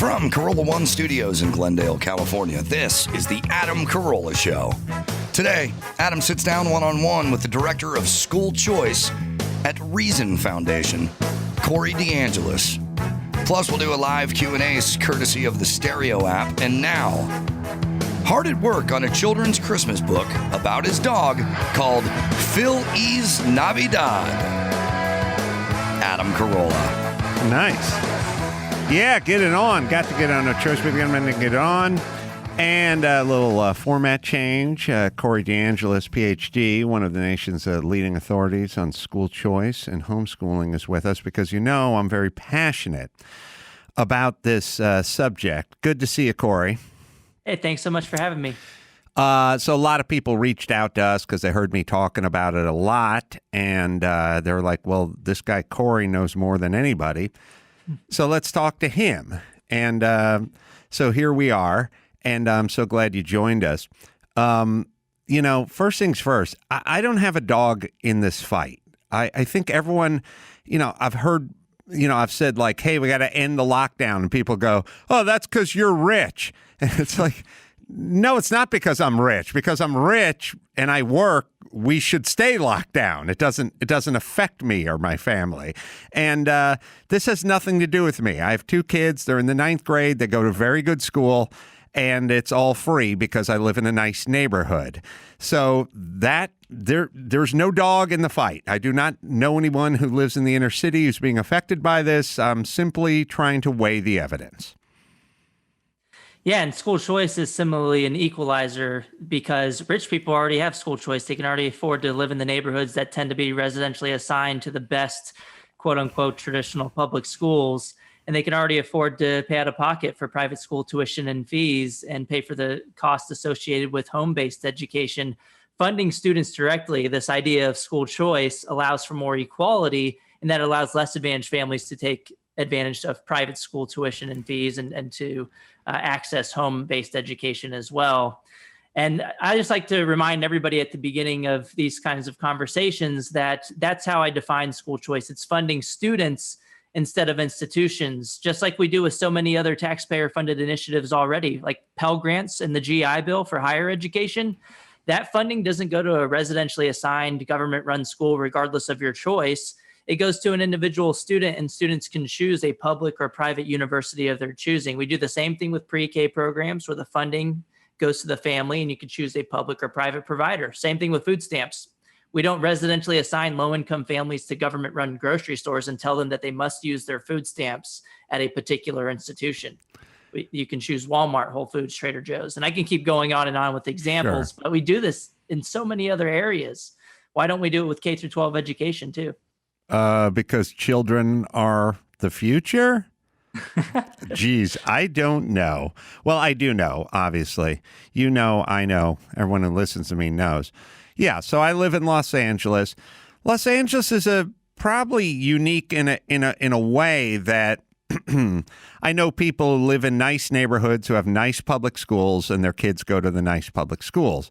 From Carolla One Studios in Glendale, California, this is the Adam Carolla Show. Today, Adam sits down one-on-one with the director of school choice at Reason Foundation, Corey DeAngelis. Plus, we'll do a live Q&A courtesy of the Stereo app. And now, hard at work on a children's Christmas book about his dog called Phil E's Navidad, Adam Carolla. Nice. Yeah, get it on. Got to get on a choice. We're going to get on. And a little format change. Corey DeAngelis, PhD, one of the nation's leading authorities on school choice and homeschooling, is with us because I'm very passionate about this subject. Good to see you, Corey. Hey, thanks so much for having me. So a lot of people reached out to us because they heard me talking about it a lot. And they were like, well, this guy Corey knows more than anybody. So let's talk to him. And so here we are. And I'm so glad you joined us. First things first, I don't have a dog in this fight. I think everyone, I've heard, I've said like, hey, we got to end the lockdown. And people go, oh, that's because you're rich. And it's like, no, it's not because I'm rich. Because I'm rich and I work, we should stay locked down. It doesn't affect me or my family. And this has nothing to do with me. I have two kids. They're in the 9th grade. They go to a very good school. And it's all free because I live in a nice neighborhood. So that there's no dog in the fight. I do not know anyone who lives in the inner city who's being affected by this. I'm simply trying to weigh the evidence. Yeah, and school choice is similarly an equalizer because rich people already have school choice. They can already afford to live in the neighborhoods that tend to be residentially assigned to the best, quote unquote, traditional public schools. And they can already afford to pay out of pocket for private school tuition and fees and pay for the costs associated with home-based education. Funding students directly, this idea of school choice allows for more equality, and that allows less advantaged families to take advantage of private school tuition and fees and to access home-based education as well. And I just like to remind everybody at the beginning of these kinds of conversations that that's how I define school choice. It's funding students instead of institutions, just like we do with so many other taxpayer-funded initiatives already, like Pell Grants and the GI Bill for higher education. That funding doesn't go to a residentially assigned government-run school regardless of your choice. It goes to an individual student, and students can choose a public or private university of their choosing. We do the same thing with pre-K programs where the funding goes to the family and you can choose a public or private provider. Same thing with food stamps. We don't residentially assign low-income families to government-run grocery stores and tell them that they must use their food stamps at a particular institution. You can choose Walmart, Whole Foods, Trader Joe's. And I can keep going on with examples, But we do this in so many other areas. Why don't we do it with K through 12 education too? Because children are the future? Geez, I don't know. Well, I do know, obviously. I know. Everyone who listens to me knows. Yeah, so I live in Los Angeles. Los Angeles is probably unique in a way that I know people who live in nice neighborhoods who have nice public schools and their kids go to the nice public schools.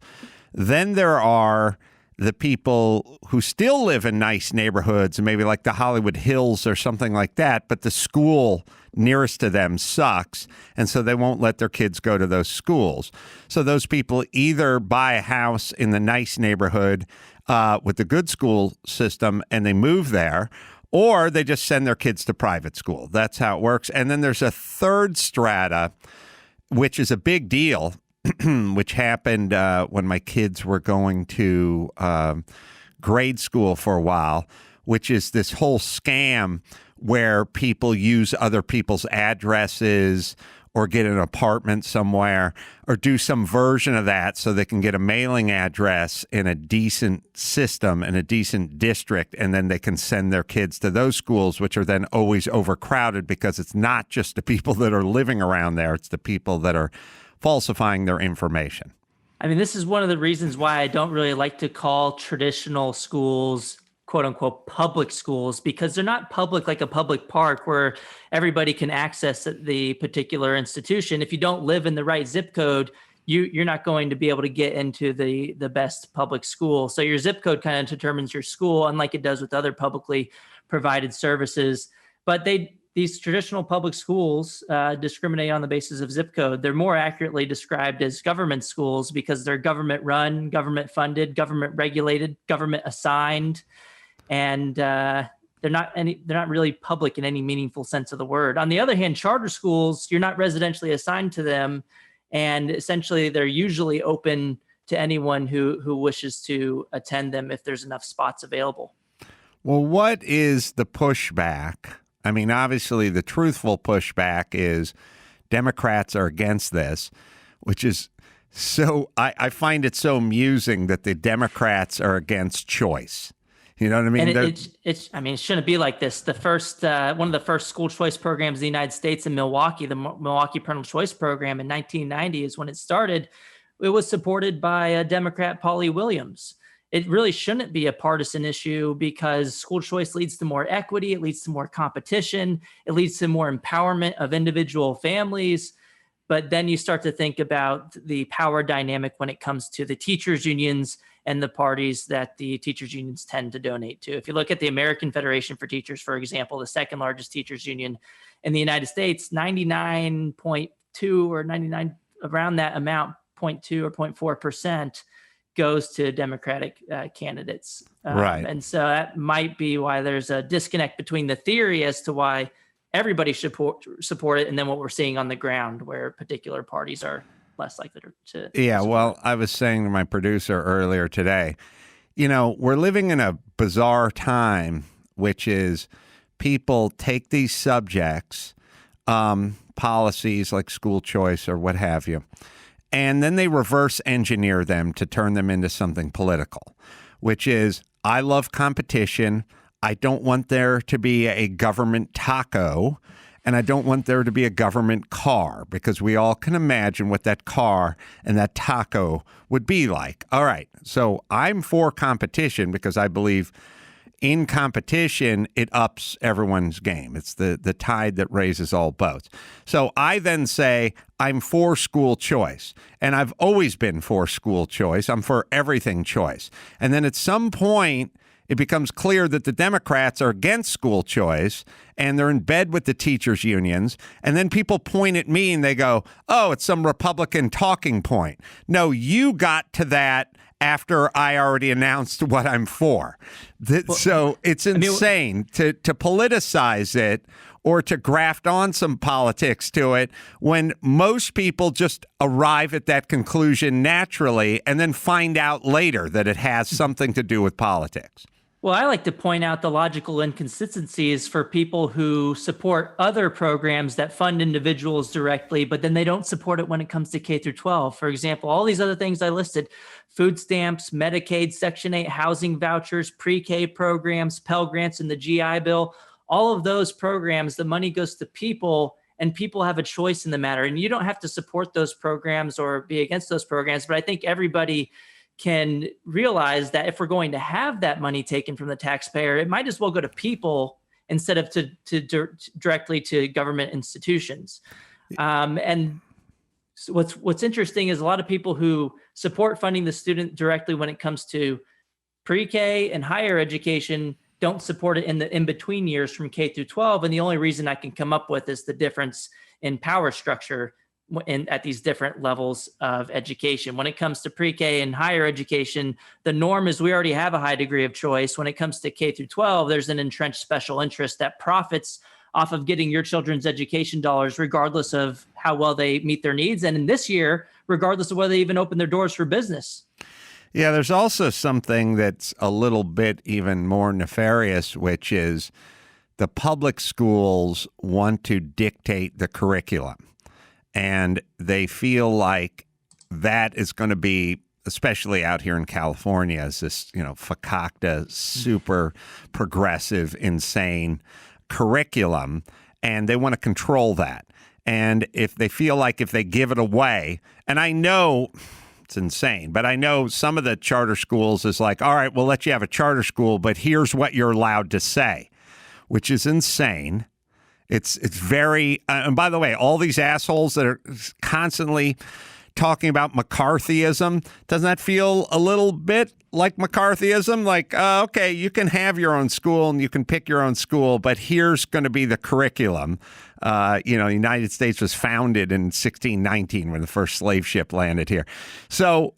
Then there are the people who still live in nice neighborhoods, maybe like the Hollywood Hills or something like that, but the school nearest to them sucks, and so they won't let their kids go to those schools. So those people either buy a house in the nice neighborhood with the good school system and they move there, or they just send their kids to private school. That's how it works. And then there's a third strata, which is a big deal, which happened when my kids were going to grade school for a while, which is this whole scam where people use other people's addresses or get an apartment somewhere or do some version of that so they can get a mailing address in a decent system in a decent district, and then they can send their kids to those schools, which are then always overcrowded because it's not just the people that are living around there, it's the people that are falsifying their information. I mean, this is one of the reasons why I don't really like to call traditional schools quote unquote public schools, because they're not public like a public park where everybody can access the particular institution. If you don't live in the right zip code, you're not going to be able to get into the best public school. So your zip code kind of determines your school, unlike it does with other publicly provided services. But the these traditional public schools discriminate on the basis of zip code. They're more accurately described as government schools because they're government run, government funded, government regulated, government assigned, and they're not really public in any meaningful sense of the word. On the other hand, charter schools, you're not residentially assigned to them, and essentially they're usually open to anyone who wishes to attend them if there's enough spots available. Well, what is the pushback? I mean, obviously, the truthful pushback is Democrats are against this, which is so I find it so amusing that the Democrats are against choice. You know what I mean? And it shouldn't be like this. The first one of the first school choice programs in the United States in Milwaukee, the Milwaukee Parental Choice Program in 1990 is when it started. It was supported by Democrat Polly Williams. It really shouldn't be a partisan issue because school choice leads to more equity. It leads to more competition. It leads to more empowerment of individual families. But then you start to think about the power dynamic when it comes to the teachers' unions and the parties that the teachers' unions tend to donate to. If you look at the American Federation for Teachers, for example, the second largest teachers' union in the United States, 99.2 or 99 around that amount, 0.2 or 0.4%. goes to Democratic candidates. Right. And so that might be why there's a disconnect between the theory as to why everybody should support it and then what we're seeing on the ground where particular parties are less likely to Yeah, well, I was saying to my producer earlier today, you know, we're living in a bizarre time, which is people take these subjects, policies like school choice or what have you, and then they reverse engineer them to turn them into something political, which is, I love competition. I don't want there to be a government taco, and I don't want there to be a government car, because we all can imagine what that car and that taco would be like. All right, so I'm for competition because I believe in competition, it ups everyone's game. It's the tide that raises all boats. So I then say I'm for school choice, and I've always been for school choice. I'm for everything choice. And then at some point, it becomes clear that the Democrats are against school choice, and they're in bed with the teachers' unions. And then people point at me and they go, oh, it's some Republican talking point. No, you got to that after I already announced what I'm for. So it's insane to politicize it or to graft on some politics to it when most people just arrive at that conclusion naturally and then find out later that it has something to do with politics. Well, I like to point out the logical inconsistencies for people who support other programs that fund individuals directly, but then they don't support it when it comes to K through 12. For example, all these other things I listed, food stamps, Medicaid, Section 8 housing vouchers, pre-K programs, Pell Grants in the GI Bill, all of those programs, the money goes to people and people have a choice in the matter. And you don't have to support those programs or be against those programs, but I think everybody can realize that if we're going to have that money taken from the taxpayer, it might as well go to people instead of to directly to government institutions. And what's interesting is a lot of people who support funding the student directly when it comes to pre-K and higher education don't support it in the in-between years from K through 12. And the only reason I can come up with is the difference in power structure at these different levels of education. When it comes to pre-K and higher education, the norm is we already have a high degree of choice. When it comes to K through 12, there's an entrenched special interest that profits off of getting your children's education dollars, regardless of how well they meet their needs. And in this year, regardless of whether they even open their doors for business. Yeah, there's also something that's a little bit even more nefarious, which is the public schools want to dictate the curriculum. And they feel like that is going to be, especially out here in California, is this, fakakta, super progressive, insane curriculum. And they want to control that. And if they feel like if they give it away, and I know it's insane, but I know some of the charter schools is like, all right, we'll let you have a charter school, but here's what you're allowed to say, which is insane. It's very, and by the way, all these assholes that are constantly talking about McCarthyism. Doesn't that feel a little bit like McCarthyism? Like, okay, you can have your own school and you can pick your own school, but here's going to be the curriculum. The United States was founded in 1619 when the first slave ship landed here. So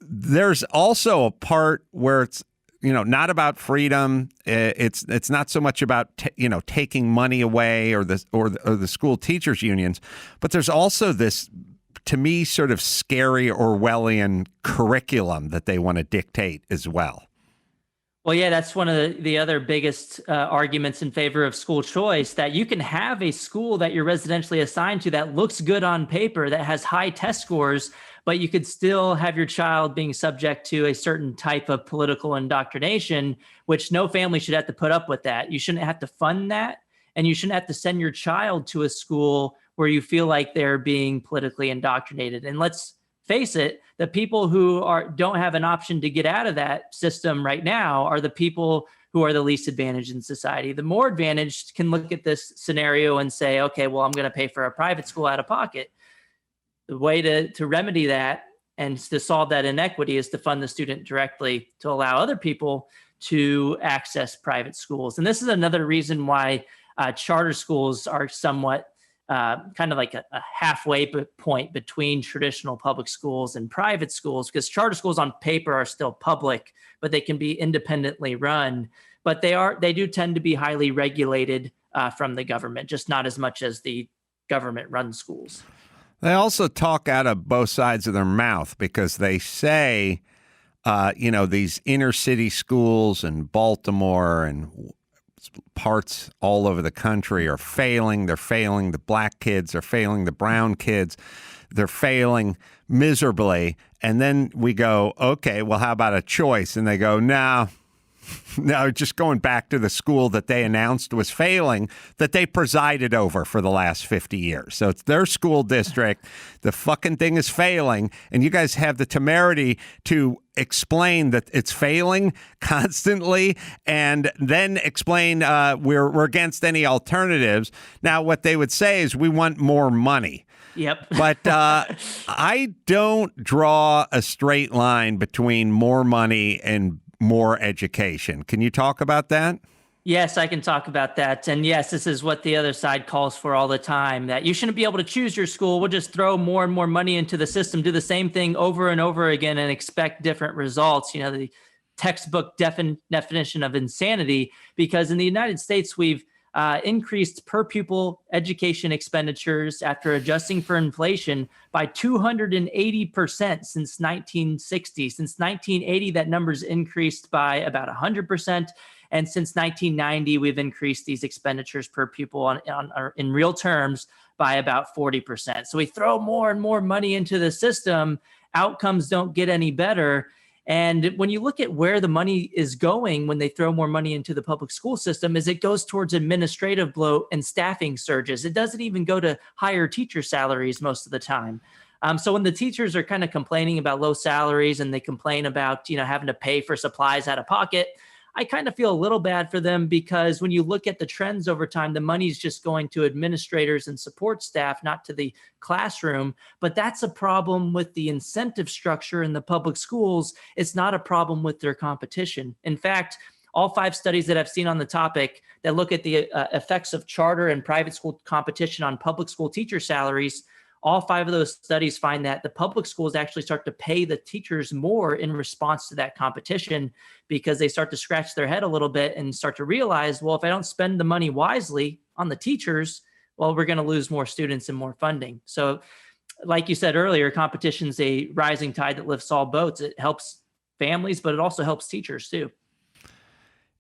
there's also a part where it's, not about freedom. It's not so much about taking money away or the school teachers unions, but there's also this, to me, sort of scary Orwellian curriculum that they want to dictate as well. Well, yeah, that's one of the other biggest arguments in favor of school choice, that you can have a school that you're residentially assigned to that looks good on paper, that has high test scores, but you could still have your child being subject to a certain type of political indoctrination, which no family should have to put up with that. You shouldn't have to fund that, and you shouldn't have to send your child to a school where you feel like they're being politically indoctrinated. And let's face it, the people who don't have an option to get out of that system right now are the people who are the least advantaged in society. The more advantaged can look at this scenario and say, okay, well, I'm going to pay for a private school out of pocket. The way to remedy that and to solve that inequity is to fund the student directly, to allow other people to access private schools. And this is another reason why charter schools are somewhat kind of like a halfway point between traditional public schools and private schools, because charter schools on paper are still public, but they can be independently run. But they do tend to be highly regulated from the government, just not as much as the government-run schools. They also talk out of both sides of their mouth because they say, these inner city schools in Baltimore and parts all over the country are failing. They're failing the black kids. They're failing the brown kids. They're failing miserably. And then we go, okay, well, how about a choice? And they go, no, just going back to the school that they announced was failing, that they presided over for the last 50 years. So it's their school district. The fucking thing is failing. And you guys have the temerity to explain that it's failing constantly and then explain we're against any alternatives. Now, what they would say is we want more money. Yep. But I don't draw a straight line between more money and more education. Can you talk about that? Yes, I can talk about that. And yes, this is what the other side calls for all the time, that you shouldn't be able to choose your school. We'll just throw more and more money into the system, do the same thing over and over again and expect different results. The textbook definition of insanity, because in the United States, we've increased per pupil education expenditures after adjusting for inflation by 280% since 1960. Since 1980, that number's increased by about 100%. And since 1990, we've increased these expenditures per pupil in real terms by about 40%. So we throw more and more money into the system. Outcomes don't get any better. And when you look at where the money is going when they throw more money into the public school system, is it goes towards administrative bloat and staffing surges. It doesn't even go to higher teacher salaries most of the time. So when the teachers are kind of complaining about low salaries and they complain about, having to pay for supplies out of pocket, I kind of feel a little bad for them, because when you look at the trends over time, the money's just going to administrators and support staff, not to the classroom. But that's a problem with the incentive structure in the public schools. It's not a problem with their competition. In fact, all 5 studies that I've seen on the topic that look at the effects of charter and private school competition on public school teacher salaries, all 5 of those studies find that the public schools actually start to pay the teachers more in response to that competition, because they start to scratch their head a little bit and start to realize, well, if I don't spend the money wisely on the teachers, well, we're going to lose more students and more funding. So like you said earlier, competition's a rising tide that lifts all boats. It helps families, but it also helps teachers too.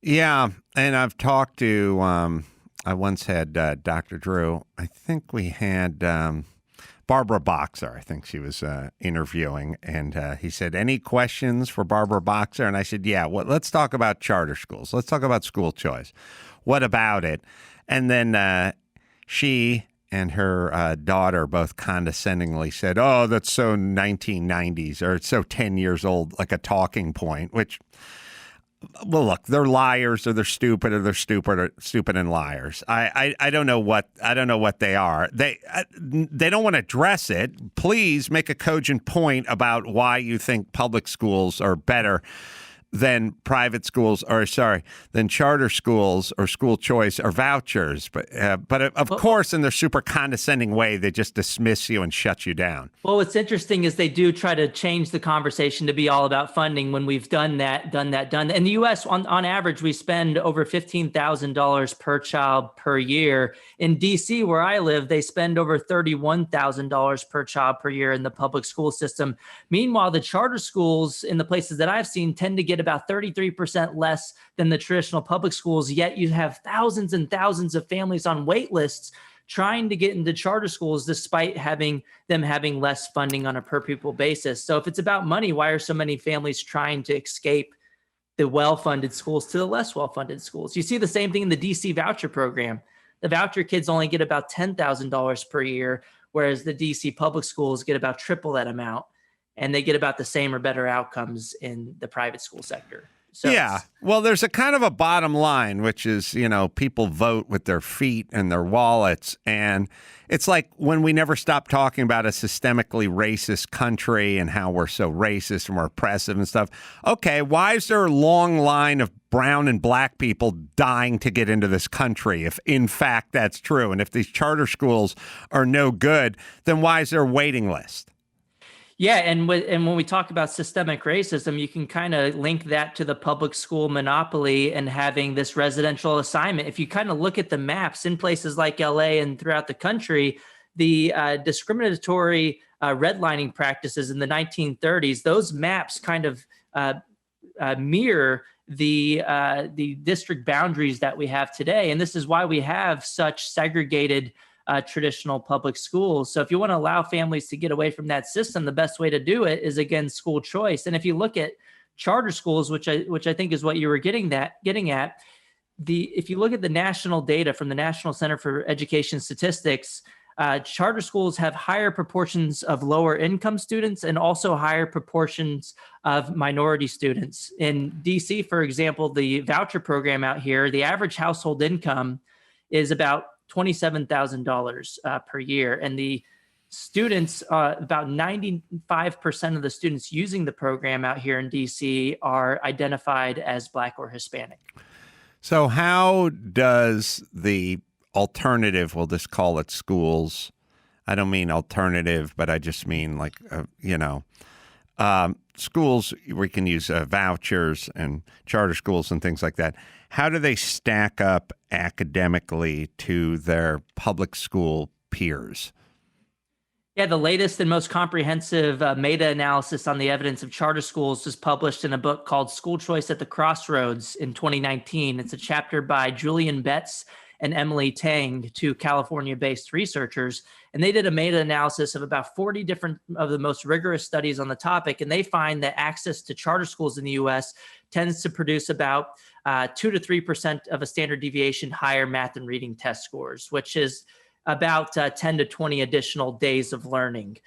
Yeah. And I've talked to, I once had Dr. Drew. I think we had Barbara Boxer, I think she was interviewing, and he said, any questions for Barbara Boxer? And I said, yeah, well, let's talk about charter schools. Let's talk about school choice. What about it? And then she and her daughter both condescendingly said, oh, that's so 1990s, or it's so 10 years old, like a talking point, which Well, look, they're liars, or they're stupid, or stupid and liars. I don't know what they are. They don't want to address it. Please make a cogent point about why you think public schools are better than private schools, than charter schools or school choice or vouchers. But of course, in their super condescending way, they just dismiss you and shut you down. Well, what's interesting is they do try to change the conversation to be all about funding when we've done that. In the U.S., on average, we spend over $15,000 per child per year. In D.C., where I live, they spend over $31,000 per child per year in the public school system. Meanwhile, the charter schools in the places that I've seen tend to get about 33% less than the traditional public schools, yet you have thousands and thousands of families on wait lists trying to get into charter schools despite having less funding on a per pupil basis. So if it's about money, why are so many families trying to escape the well-funded schools to the less well-funded schools? You see the same thing in the DC voucher program. The voucher kids only get about $10,000 per year, whereas the DC public schools get about triple that amount, and they get about the same or better outcomes in the private school sector. So yeah. Well, there's a kind of a bottom line, which is, people vote with their feet and their wallets. And it's like when we never stop talking about a systemically racist country and how we're so racist and we're oppressive and stuff. Okay, why is there a long line of brown and black people dying to get into this country if, in fact, that's true? And if these charter schools are no good, then why is there a waiting list? Yeah, and when we talk about systemic racism, you can kind of link that to the public school monopoly and having this residential assignment. If you kind of look at the maps in places like LA and throughout the country, the discriminatory redlining practices in the 1930s, those maps kind of mirror the district boundaries that we have today. And this is why we have such segregated traditional public schools. So if you want to allow families to get away from that system, the best way to do it is, again, school choice. And if you look at charter schools, which I think is what you were getting at, if you look at the national data from the National Center for Education Statistics, charter schools have higher proportions of lower income students and also higher proportions of minority students. In DC, for example, the voucher program out here, the average household income is about $27,000 per year. And the students, about 95% of the students using the program out here in DC are identified as Black or Hispanic. So how does the alternative, we'll just call it schools, I don't mean alternative, but I just mean like, schools, we can use vouchers and charter schools and things like that. How do they stack up academically to their public school peers? Yeah, the latest and most comprehensive meta-analysis on the evidence of charter schools was published in a book called School Choice at the Crossroads in 2019. It's a chapter by Julian Betts and Emily Tang, two California-based researchers. And they did a meta-analysis of about 40 different of the most rigorous studies on the topic. And they find that access to charter schools in the U.S. tends to produce about 2 to 3% of a standard deviation higher math and reading test scores, which is about 10 to 20 additional days of learning.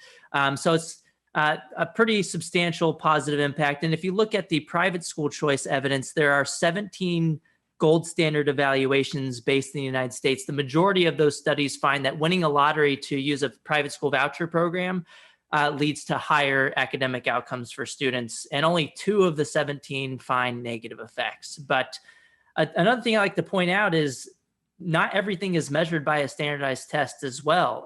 So it's a pretty substantial positive impact. And if you look at the private school choice evidence, there are 17 gold standard evaluations based in the United States. The majority of those studies find that winning a lottery to use a private school voucher program leads to higher academic outcomes for students. And only 2 of the 17 find negative effects. But another thing I like to point out is not everything is measured by a standardized test as well.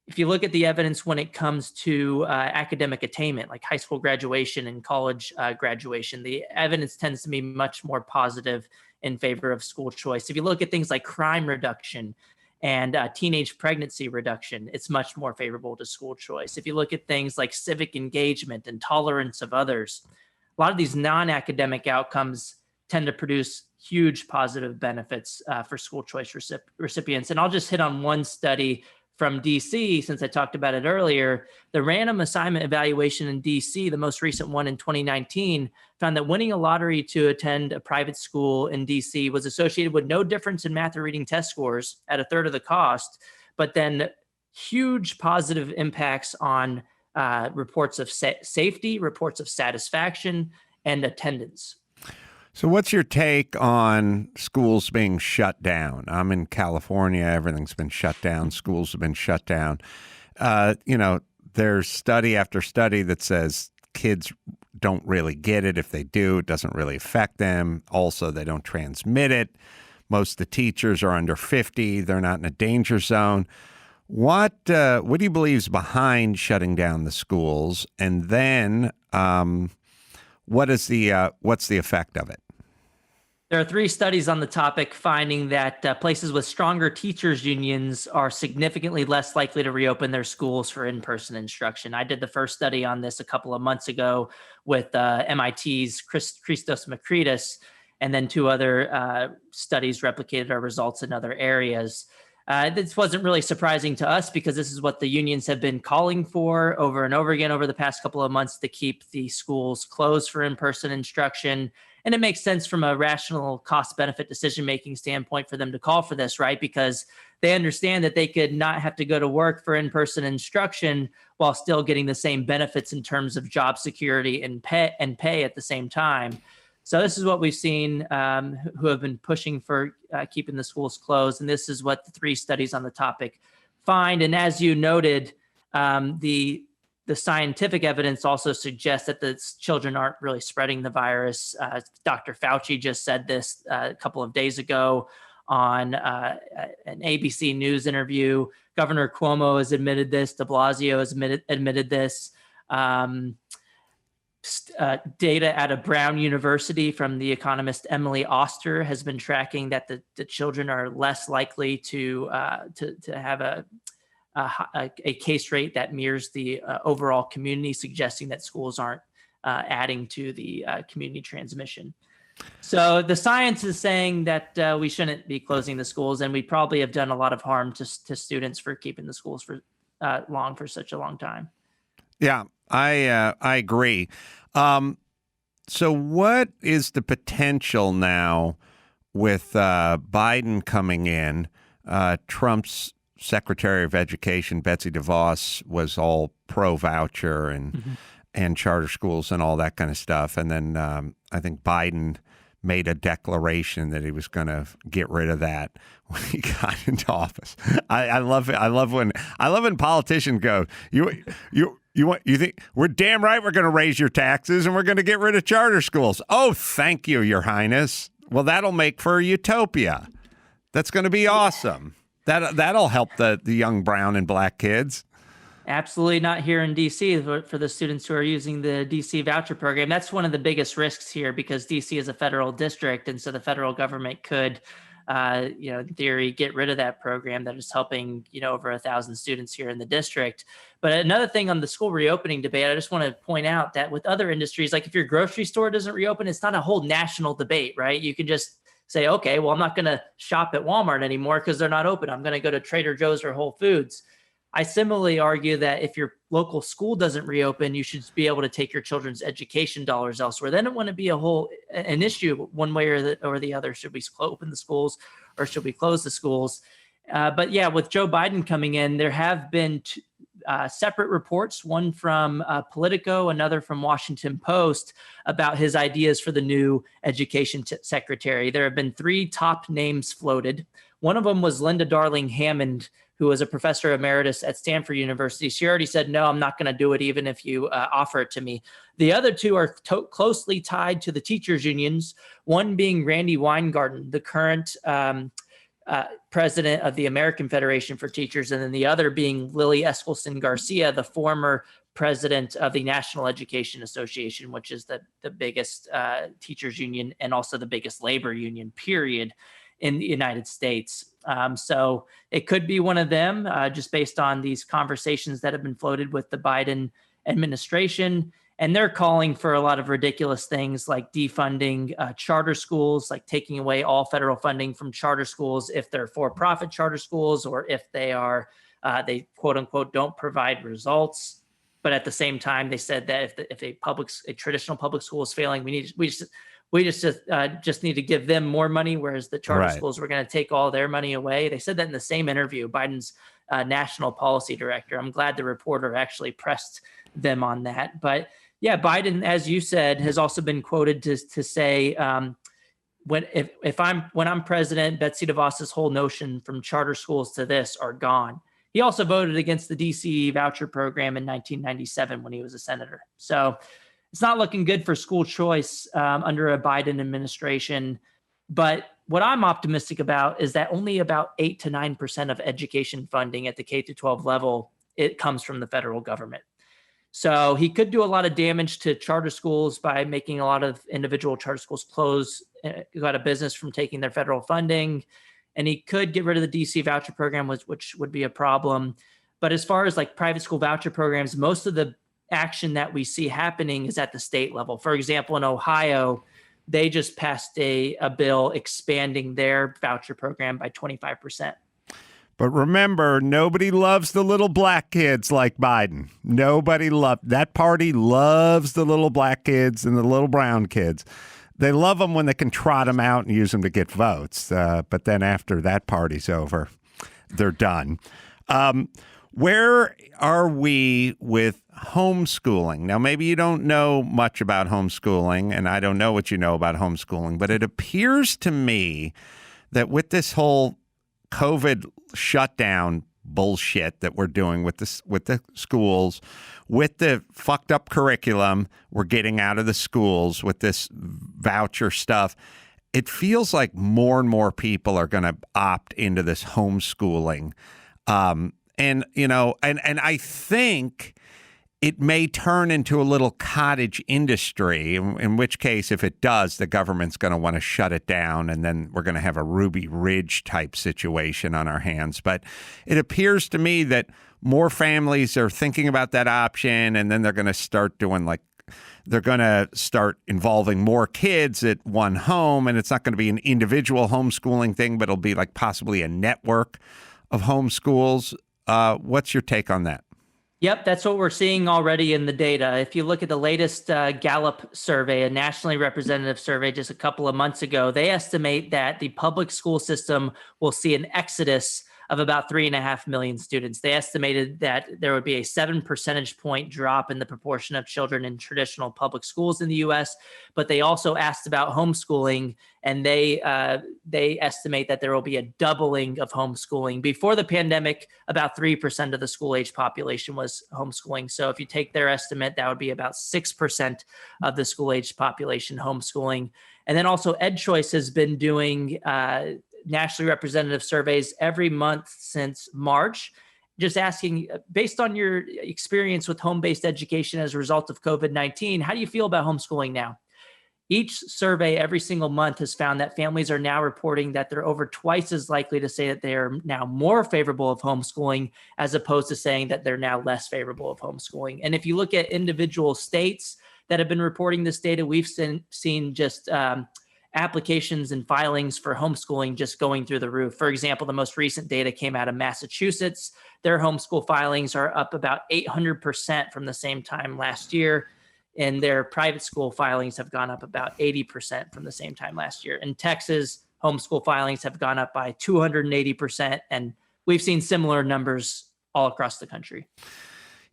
If you look at the evidence when it comes to academic attainment, like high school graduation and college graduation, the evidence tends to be much more positive in favor of school choice. If you look at things like crime reduction and teenage pregnancy reduction, it's much more favorable to school choice. If you look at things like civic engagement and tolerance of others, a lot of these non-academic outcomes tend to produce huge positive benefits for school choice recipients. And I'll just hit on one study from DC, since I talked about it earlier. The random assignment evaluation in DC, the most recent one in 2019, found that winning a lottery to attend a private school in DC was associated with no difference in math or reading test scores at a third of the cost, but then huge positive impacts on reports of safety, reports of satisfaction, and attendance. So what's your take on schools being shut down? I'm in California. Everything's been shut down. Schools have been shut down. There's study after study that says kids don't really get it. If they do, it doesn't really affect them. Also, they don't transmit it. Most of the teachers are under 50. They're not in a danger zone. What do you believe is behind shutting down the schools? And then what's the effect of it? There are 3 studies on the topic finding that places with stronger teachers unions are significantly less likely to reopen their schools for in-person instruction. I did the first study on this a couple of months ago with MIT's Christos Makridis, and then 2 other studies replicated our results in other areas. This wasn't really surprising to us because this is what the unions have been calling for over and over again over the past couple of months, to keep the schools closed for in-person instruction. And it makes sense from a rational cost-benefit decision-making standpoint for them to call for this, right? Because they understand that they could not have to go to work for in-person instruction while still getting the same benefits in terms of job security and pay at the same time. So this is what we've seen who have been pushing for keeping the schools closed. And this is what the 3 studies on the topic find. And as you noted, the scientific evidence also suggests that the children aren't really spreading the virus. Dr. Fauci just said this a couple of days ago on an ABC News interview. Governor Cuomo has admitted this. De Blasio has admitted this. Data at a Brown University from the economist Emily Oster has been tracking that the children are less likely to have a case rate that mirrors the overall community, suggesting that schools aren't adding to the community transmission. So the science is saying that we shouldn't be closing the schools, and we probably have done a lot of harm to students for keeping the schools for such a long time. Yeah, I agree. So what is the potential now with Biden coming in? Trump's Secretary of Education, Betsy DeVos, was all pro-voucher and charter schools and all that kind of stuff. And then I think Biden made a declaration that he was going to get rid of that when he got into office. I love it. I love when politicians go, you think we're damn right we're going to raise your taxes and we're going to get rid of charter schools. Oh, thank you, Your Highness. Well, that'll make for a utopia. That's going to be awesome. That'll help the young brown and black kids. Absolutely not here in D.C. for the students who are using the D.C. voucher program. That's one of the biggest risks here because D.C. is a federal district, and so the federal government could, in theory, get rid of that program that is helping, over 1,000 students here in the district. But another thing on the school reopening debate, I just want to point out that with other industries, like if your grocery store doesn't reopen, it's not a whole national debate, right? You can just say, okay, well, I'm not going to shop at Walmart anymore because they're not open. I'm going to go to Trader Joe's or Whole Foods. I similarly argue that if your local school doesn't reopen, you should be able to take your children's education dollars elsewhere. Then it wouldn't be an issue one way or the other. Should we open the schools or should we close the schools? But yeah, with Joe Biden coming in, there have been separate reports, one from Politico, another from Washington Post, about his ideas for the new education secretary. There have been 3 top names floated. One of them was Linda Darling Hammond, who was a professor emeritus at Stanford University. She already said, no, I'm not going to do it even if you offer it to me. The other 2 are closely tied to the teachers unions, one being Randy Weingarten, the current president of the American Federation for Teachers, and then the other being Lily Eskelsen Garcia, the former president of the National Education Association, which is the biggest teachers union and also the biggest labor union, period, in the United States. So it could be one of them, just based on these conversations that have been floated with the Biden administration. And they're calling for a lot of ridiculous things like defunding charter schools, like taking away all federal funding from charter schools if they're for-profit charter schools or if they are, they quote unquote, don't provide results. But at the same time, they said that if a traditional public school is failing, we just need to give them more money, whereas the charter schools were going to take all their money away. They said that in the same interview, Biden's national policy director. I'm glad the reporter actually pressed them on that. But Yeah, Biden, as you said, has also been quoted to say, when I'm president, Betsy DeVos's whole notion from charter schools to this are gone. He also voted against the DC voucher program in 1997 when he was a senator. So it's not looking good for school choice under a Biden administration. But what I'm optimistic about is that only about 8 to 9% of education funding at the K through 12 level, it comes from the federal government. So he could do a lot of damage to charter schools by making a lot of individual charter schools close, go out of business from taking their federal funding. And he could get rid of the DC voucher program, which would be a problem. But as far as like private school voucher programs, most of the action that we see happening is at the state level. For example, in Ohio, they just passed a bill expanding their voucher program by 25%. But remember, nobody loves the little black kids like Biden. That party loves the little black kids and the little brown kids. They love them when they can trot them out and use them to get votes. But then after that party's over, they're done. Where are we with homeschooling? Now, maybe you don't know much about homeschooling, and I don't know what you know about homeschooling, but it appears to me that with this whole COVID shutdown bullshit that we're doing with the schools, with the fucked up curriculum we're getting out of the schools with this voucher stuff, it feels like more and more people are going to opt into this homeschooling. And I think it may turn into a little cottage industry, in which case, if it does, the government's going to want to shut it down, and then we're going to have a Ruby Ridge type situation on our hands. But it appears to me that more families are thinking about that option, and then they're going to start involving more kids at one home, and it's not going to be an individual homeschooling thing, but it'll be like possibly a network of homeschools. What's your take on that? Yep, that's what we're seeing already in the data. If you look at the latest Gallup survey, a nationally representative survey just a couple of months ago, they estimate that the public school system will see an exodus of about 3.5 million students. They estimated that there would be a 7 percentage point drop in the proportion of children in traditional public schools in the U.S., but they also asked about homeschooling, and they estimate that there will be a doubling of homeschooling. Before the pandemic, about 3% of the school-age population was homeschooling. So if you take their estimate, that would be about 6% of the school-age population homeschooling. And then also EdChoice has been doing nationally representative surveys every month since March, just asking, based on your experience with home-based education as a result of COVID-19, how do you feel about homeschooling now? Each survey every single month has found that families are now reporting that they're over twice as likely to say that they are now more favorable of homeschooling, as opposed to saying that they're now less favorable of homeschooling. And if you look at individual states that have been reporting this data, we've seen just applications and filings for homeschooling just going through the roof. For example, the most recent data came out of Massachusetts. Their homeschool filings are up about 800% from the same time last year, and their private school filings have gone up about 80% from the same time last year. In Texas, homeschool filings have gone up by 280%, and we've seen similar numbers all across the country.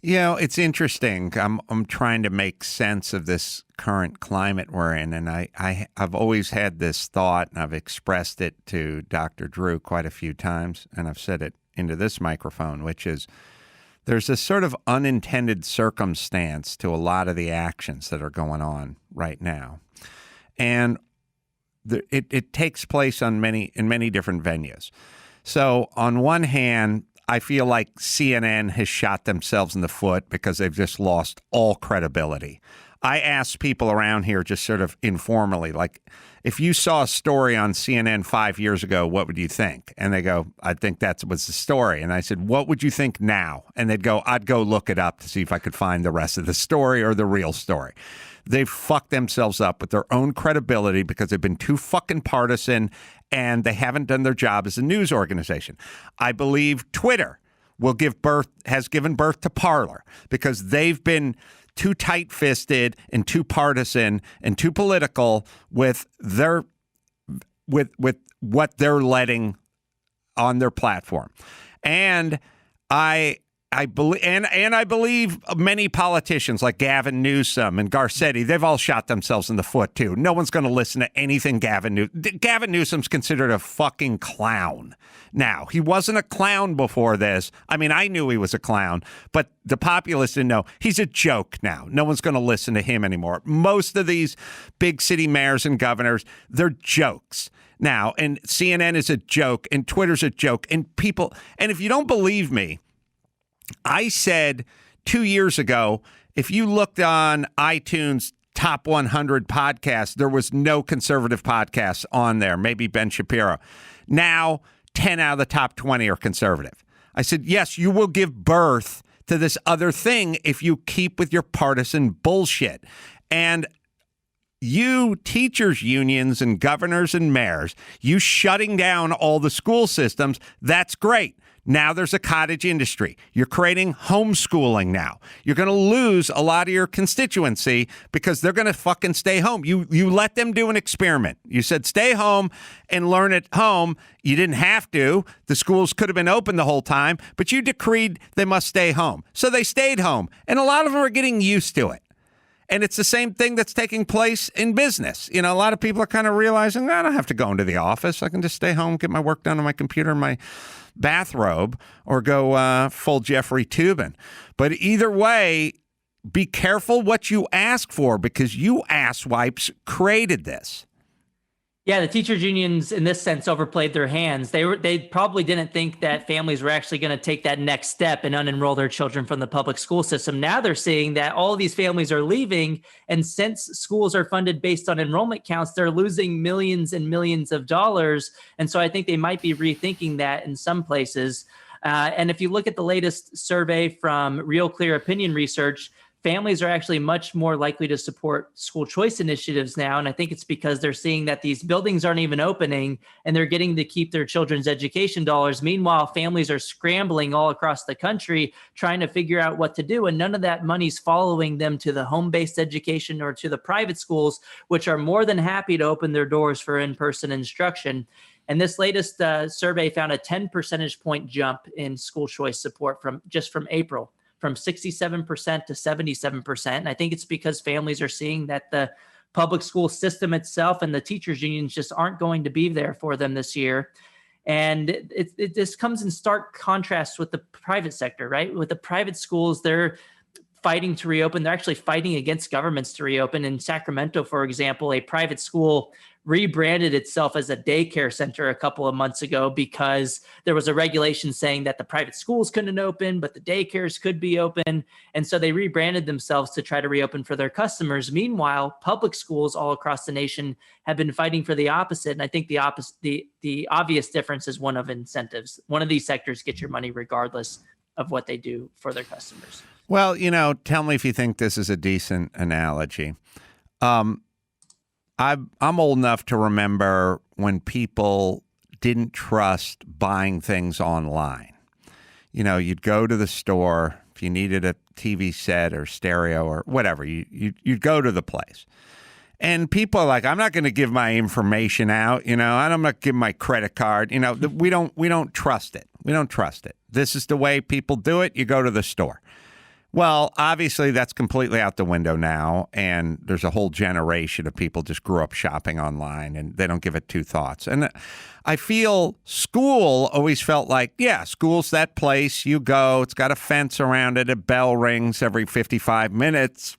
You know, it's interesting. I'm trying to make sense of this current climate we're in, and I've always had this thought, and I've expressed it to Dr. Drew quite a few times, and I've said it into this microphone, which is there's this sort of unintended circumstance to a lot of the actions that are going on right now, and it takes place in many different venues. So on one hand, I feel like CNN has shot themselves in the foot because they've just lost all credibility. I ask people around here just sort of informally, like, if you saw a story on CNN 5 years ago, what would you think? And they go, I think that was the story. And I said, what would you think now? And they'd go, I'd go look it up to see if I could find the rest of the story or the real story. They've fucked themselves up with their own credibility because they've been too fucking partisan and they haven't done their job as a news organization. I believe Twitter has given birth to Parler because they've been too tight-fisted and too partisan and too political with what they're letting on their platform. And I I believe, and I believe many politicians like Gavin Newsom and Garcetti, they've all shot themselves in the foot too. No one's going to listen to anything Gavin Newsom's considered a fucking clown. Now, he wasn't a clown before this. I mean, I knew he was a clown, but the populace didn't know. He's a joke now. No one's going to listen to him anymore. Most of these big city mayors and governors, they're jokes now. And CNN is a joke, and Twitter's a joke, and people. And if you don't believe me, I said 2 years ago, if you looked on iTunes top 100 podcasts, there was no conservative podcasts on there, maybe Ben Shapiro. Now, 10 out of the top 20 are conservative. I said, yes, you will give birth to this other thing if you keep with your partisan bullshit. And you teachers unions and governors and mayors, you shutting down all the school systems, that's great. Now there's a cottage industry. You're creating homeschooling now. You're going to lose a lot of your constituency because they're going to fucking stay home. You let them do an experiment. You said stay home and learn at home. You didn't have to. The schools could have been open the whole time, but you decreed they must stay home. So they stayed home. And a lot of them are getting used to it. And it's the same thing that's taking place in business. You know, a lot of people are kind of realizing, I don't have to go into the office. I can just stay home, get my work done on my computer, my bathrobe, or go full Jeffrey Toobin. But either way, be careful what you ask for, because you asswipes created this. Yeah, the teachers unions in this sense overplayed their hands. They probably didn't think that families were actually going to take that next step and unenroll their children from the public school system. Now they're seeing that all of these families are leaving, and since schools are funded based on enrollment counts, they're losing millions and millions of dollars. And so I think they might be rethinking that in some places. And if you look at the latest survey from Real Clear Opinion Research, families are actually much more likely to support school choice initiatives now. And I think it's because they're seeing that these buildings aren't even opening and they're getting to keep their children's education dollars. Meanwhile, families are scrambling all across the country trying to figure out what to do. And none of that money's following them to the home-based education or to the private schools, which are more than happy to open their doors for in-person instruction. And this latest survey found a 10 percentage point jump in school choice support from April, from 67% to 77%. And I think it's because families are seeing that the public school system itself and the teachers unions just aren't going to be there for them this year. And this comes in stark contrast with the private sector, right? With the private schools, they're fighting to reopen. They're actually fighting against governments to reopen. In Sacramento, for example, a private school rebranded itself as a daycare center a couple of months ago because there was a regulation saying that the private schools couldn't open, but the daycares could be open. And so they rebranded themselves to try to reopen for their customers. Meanwhile, public schools all across the nation have been fighting for the opposite. And I think the obvious difference is one of incentives. One of these sectors gets your money regardless of what they do for their customers. Well, tell me if you think this is a decent analogy. I'm old enough to remember when people didn't trust buying things online. You'd go to the store if you needed a TV set or stereo or whatever. You'd go to the place, and people are like, "I'm not going to give my information out. I'm not going to give my credit card. We don't trust it. We don't trust it. This is the way people do it. You go to the store." Well, obviously, that's completely out the window now, and there's a whole generation of people just grew up shopping online, and they don't give it two thoughts. And I feel school always felt like, yeah, school's that place you go. It's got a fence around it. A bell rings every 55 minutes.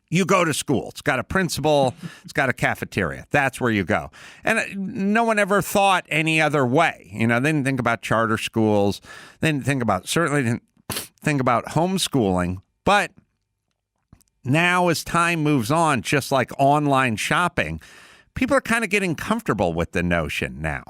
You go to school. It's got a principal. It's got a cafeteria. That's where you go. And no one ever thought any other way. They didn't think about charter schools. They didn't think about homeschooling. But now as time moves on, just like online shopping, people are kind of getting comfortable with the notion now.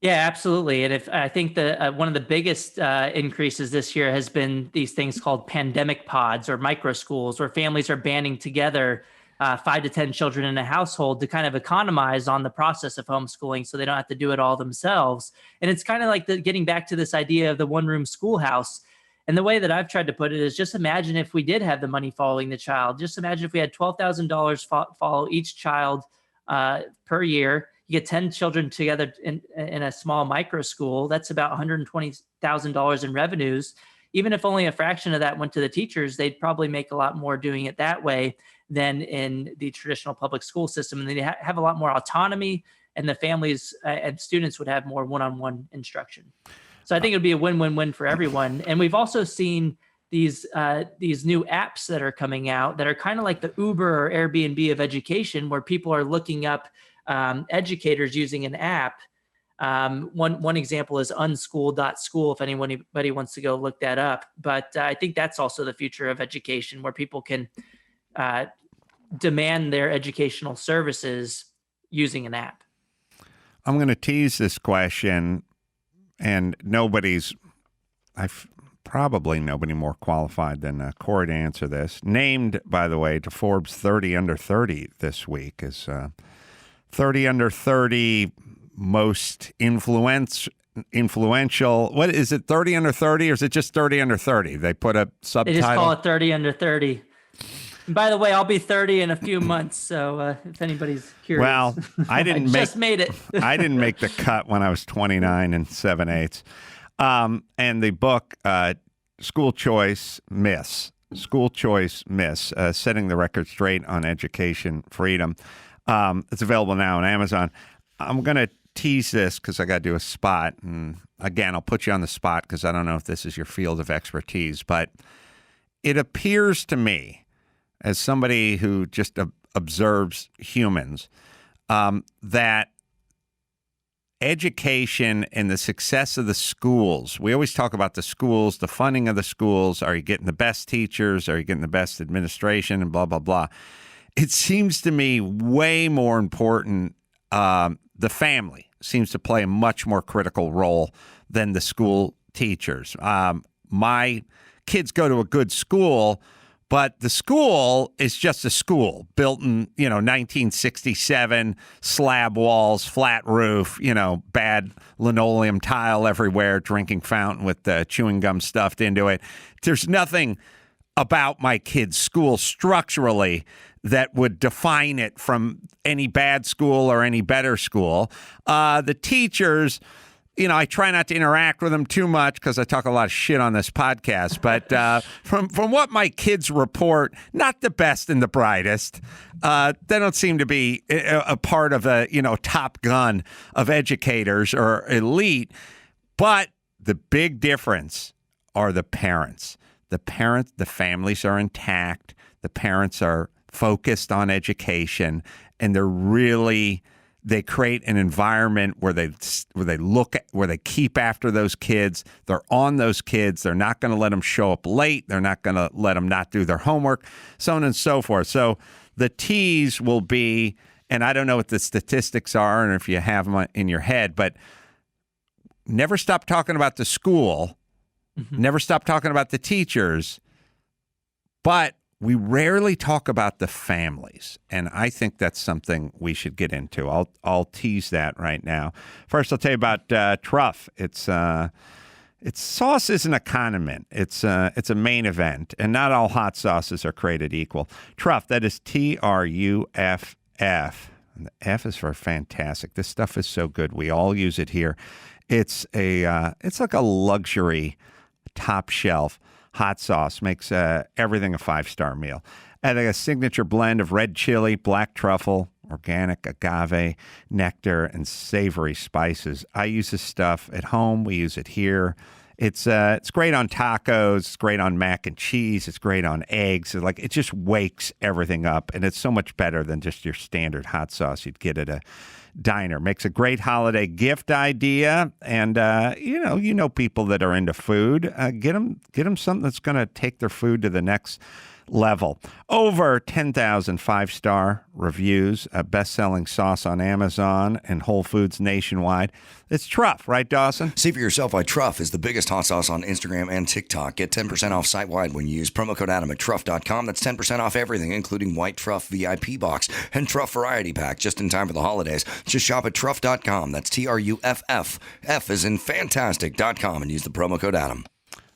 Yeah, absolutely. And I think one of the biggest increases this year has been these things called pandemic pods or micro schools, where families are banding together 5 to 10 children in a household to kind of economize on the process of homeschooling so they don't have to do it all themselves. And it's kind of like getting back to this idea of the one-room schoolhouse. And the way that I've tried to put it is, just imagine if we did have the money following the child. Just imagine if we had $12,000 follow each child per year. You get 10 children together in a small micro school. That's about $120,000 in revenues. even if only a fraction of that went to the teachers, they'd probably make a lot more doing it that way than in the traditional public school system. And they have a lot more autonomy, and the families and students would have more one-on-one instruction. So I think it would be a win-win-win for everyone. And we've also seen these new apps that are coming out that are kind of like the Uber or Airbnb of education, where people are looking up educators using an app. One example is unschool.school, if anybody wants to go look that up. But I think that's also the future of education, where people can demand their educational services using an app. I'm going to tease this question, and probably nobody more qualified than Corey to answer this. Named, by the way, to Forbes 30 under 30 this week is 30 under 30 most influential. What is it, 30 under 30, or is it just 30 under 30? They put a subtitle. They just call it 30 under 30. And by the way, I'll be 30 in a few months, so if anybody's curious. Well, I didn't just made it. I didn't make the cut when I was 29 and 7/8. And the book, School Choice Myths, Setting the Record Straight on Education Freedom. It's available now on Amazon. I'm going to tease this because I got to do a spot. And again, I'll put you on the spot because I don't know if this is your field of expertise, but it appears to me, as somebody who just observes humans, that education and the success of the schools, we always talk about the schools, the funding of the schools. Are you getting the best teachers? Are you getting the best administration, and blah, blah, blah. It seems to me way more important. The family seems to play a much more critical role than the school teachers. My kids go to a good school, but the school is just a school built in, 1967, slab walls, flat roof, bad linoleum tile everywhere, drinking fountain with chewing gum stuffed into it. There's nothing about my kid's school structurally that would define it from any bad school or any better school. The teachers, I try not to interact with them too much because I talk a lot of shit on this podcast. But from what my kids report, not the best and the brightest. They don't seem to be a part of a top gun of educators or elite. But the big difference are the parents. The families are intact. The parents are focused on education, and they create an environment where they keep after those kids. They're on those kids. They're not going to let them show up late. They're not going to let them not do their homework, so on and so forth. So the tease will be, and I don't know what the statistics are and if you have them in your head, but never stop talking about the school. Mm-hmm. Never stop talking about the teachers. But we rarely talk about the families, and I think that's something we should get into. I'll tease that right now. First, I'll tell you about Truff. It's sauce isn't a condiment. It's a main event, and not all hot sauces are created equal. Truff, that is Truff. And the F is for fantastic. This stuff is so good. We all use it here. It's like a luxury, top shelf hot sauce. Makes everything a 5-star meal. Adding a signature blend of red chili, black truffle, organic agave, nectar, and savory spices. I use this stuff at home. We use it here. It's great on tacos. It's great on mac and cheese. It's great on eggs. It just wakes everything up, and it's so much better than just your standard hot sauce you'd get at a diner. Makes a great holiday gift idea, and you know people that are into food. Get them something that's going to take their food to the next level. Over 10,000 5-star reviews, a best-selling sauce on Amazon and Whole Foods nationwide. It's Truff, right, Dawson? See for yourself why Truff is the biggest hot sauce on Instagram and TikTok. Get 10% off site-wide when you use promo code Adam at Truff.com. That's 10% off everything, including White Truff VIP Box and Truff Variety Pack, just in time for the holidays. Just shop at Truff.com. That's Truff. F is in fantastic.com, and use the promo code Adam.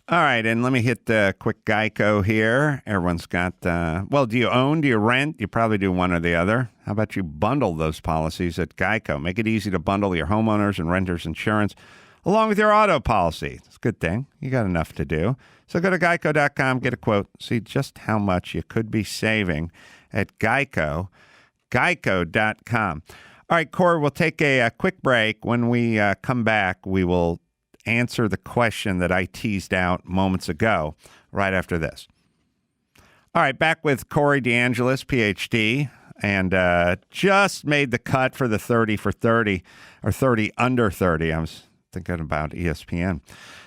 All right, and let me hit the quick Geico here. Everyone's got, do you own? Do you rent? You probably do one or the other. How about you bundle those policies at Geico? Make it easy to bundle your homeowners and renters insurance. along with your auto policy. It's a good thing. You got enough to do. So go to geico.com, get a quote, see just how much you could be saving at geico.com. All right, Corey, we'll take a quick break. When we come back, we will answer the question that I teased out moments ago right after this. All right, back with Corey DeAngelis, PhD, and just made the cut for the 30 for 30, or 30 under 30. I was thinking about ESPN.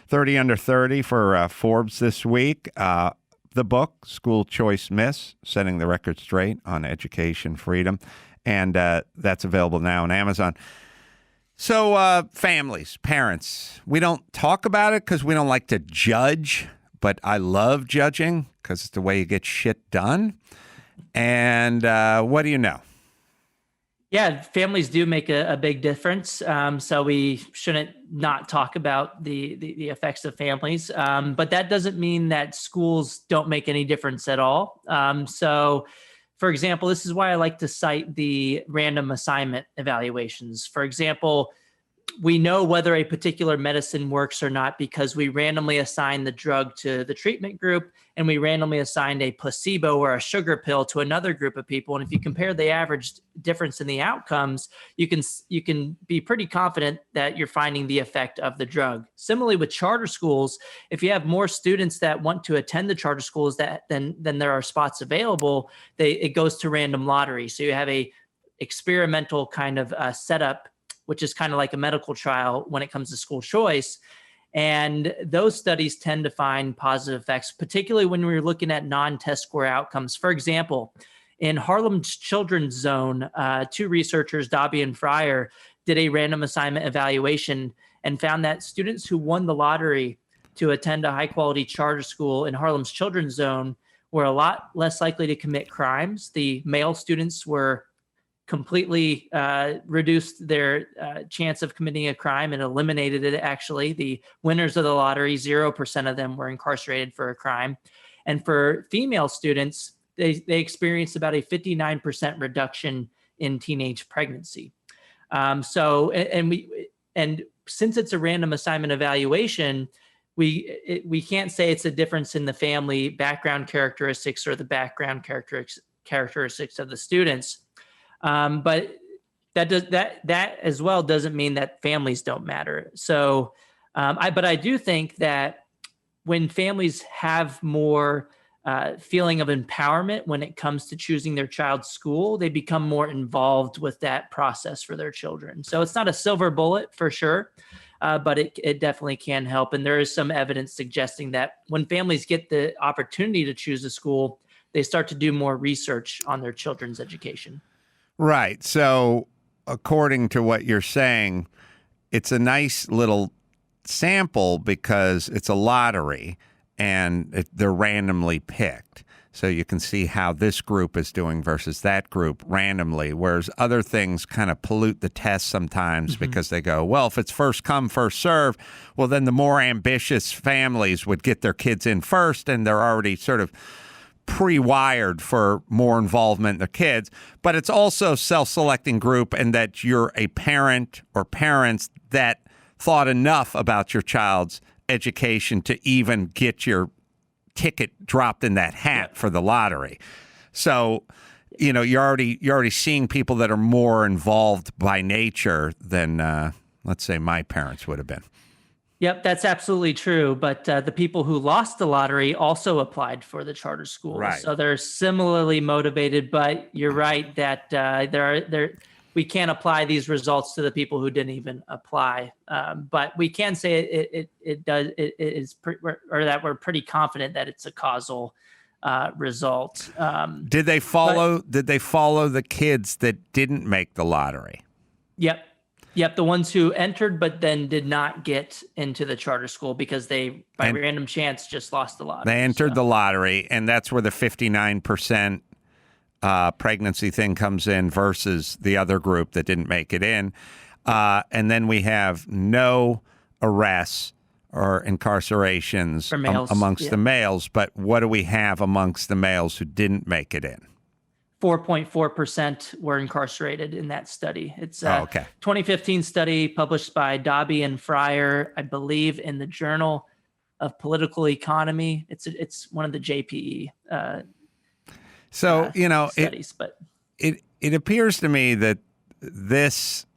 30 under 30 for Forbes this week. The book, School Choice Myths, Setting the Record Straight on Education Freedom. And that's available now on Amazon. So families, parents, we don't talk about it because we don't like to judge, but I love judging because it's the way you get shit done. And what do you know? Yeah, families do make a big difference. So we shouldn't not talk about the effects of families. But that doesn't mean that schools don't make any difference at all. So, for example, this is why I like to cite the random assignment evaluations. For example, we know whether a particular medicine works or not because we randomly assign the drug to the treatment group and we randomly assigned a placebo or a sugar pill to another group of people. And if you compare the average difference in the outcomes, you can be pretty confident that you're finding the effect of the drug. Similarly with charter schools, if you have more students that want to attend the charter schools than there are spots available, it goes to random lottery. So you have a experimental kind of setup, which is kind of like a medical trial when it comes to school choice. And those studies tend to find positive effects, particularly when we're looking at non-test score outcomes. For example, in Harlem's Children's Zone, two researchers, Dobby and Fryer, did a random assignment evaluation and found that students who won the lottery to attend a high-quality charter school in Harlem's Children's Zone were a lot less likely to commit crimes. The male students were completely reduced their chance of committing a crime and eliminated it, actually. The winners of the lottery, 0% of them were incarcerated for a crime. And for female students, they experienced about a 59% reduction in teenage pregnancy. And since it's a random assignment evaluation, we can't say it's a difference in the family background characteristics or the background characteristics of the students. But that as well doesn't mean that families don't matter. So, but I do think that when families have more feeling of empowerment when it comes to choosing their child's school, they become more involved with that process for their children. So it's not a silver bullet for sure, but it definitely can help. And there is some evidence suggesting that when families get the opportunity to choose a school, they start to do more research on their children's education. Right. So according to what you're saying, it's a nice little sample because it's a lottery and they're randomly picked. So you can see how this group is doing versus that group randomly, whereas other things kind of pollute the test sometimes because they go, well, if it's first come, first serve, well, then the more ambitious families would get their kids in first and they're already sort of pre-wired for more involvement in their kids. But it's also self-selecting group and that you're a parent or parents that thought enough about your child's education to even get your ticket dropped in that hat for the lottery. So, you know, you're already seeing people that are more involved by nature than, let's say, my parents would have been. Yep, that's absolutely true. But the people who lost the lottery also applied for the charter schools. Right. So they're similarly motivated. But you're right that we can't apply these results to the people who didn't even apply. But we can say that we're pretty confident that it's a causal result. Did they follow the kids that didn't make the lottery? Yep, the ones who entered but then did not get into the charter school because they, by random chance, just lost the lottery. They entered the lottery, and that's where the 59% pregnancy thing comes in versus the other group that didn't make it in. And then we have no arrests or incarcerations amongst the males. But what do we have amongst the males who didn't make it in? 4.4% were incarcerated in that study. It's a okay. 2015 study published by Dobby and Fryer, I believe, in the Journal of Political Economy. It's one of the JPE So, studies. But it appears to me that this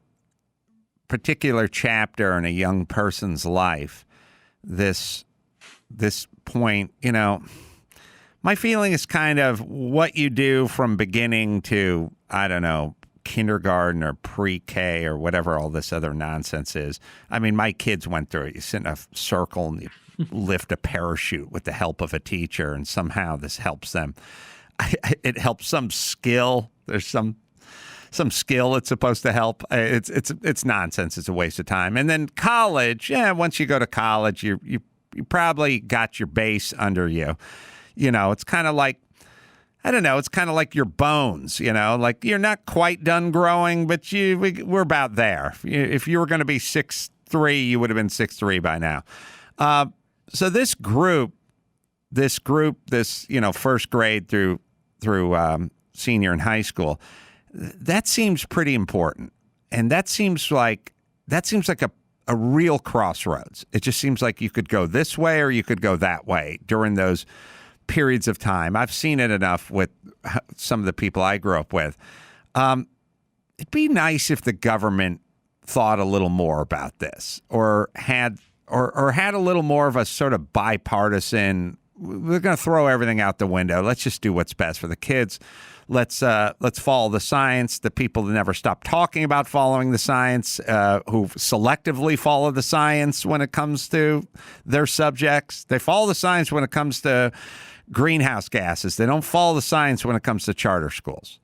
particular chapter in a young person's life, this point, my feeling is kind of what you do from beginning to, I don't know, kindergarten or pre-K or whatever all this other nonsense is. I mean, my kids went through it. You sit in a circle and you lift a parachute with the help of a teacher, and somehow this helps them. It helps some skill. There's some skill it's supposed to help. It's nonsense. It's a waste of time. And then college, once you go to college, you probably got your base under you. It's kind of like, I don't know, it's kind of like your bones, like you're not quite done growing, but we're about there. If you were going to be 6'3", you would have been 6'3" by now. So this group, first grade through senior in high school, that seems pretty important. And that seems like a real crossroads. It just seems like you could go this way or you could go that way during those periods of time. I've seen it enough with some of the people I grew up with. It'd be nice if the government thought a little more about this, or had a little more of a sort of bipartisan, we're going to throw everything out the window. Let's just do what's best for the kids. Let's follow the science. The people that never stop talking about following the science, who selectively follow the science when it comes to their subjects. They follow the science when it comes to greenhouse gases. They don't follow the science when it comes to charter schools.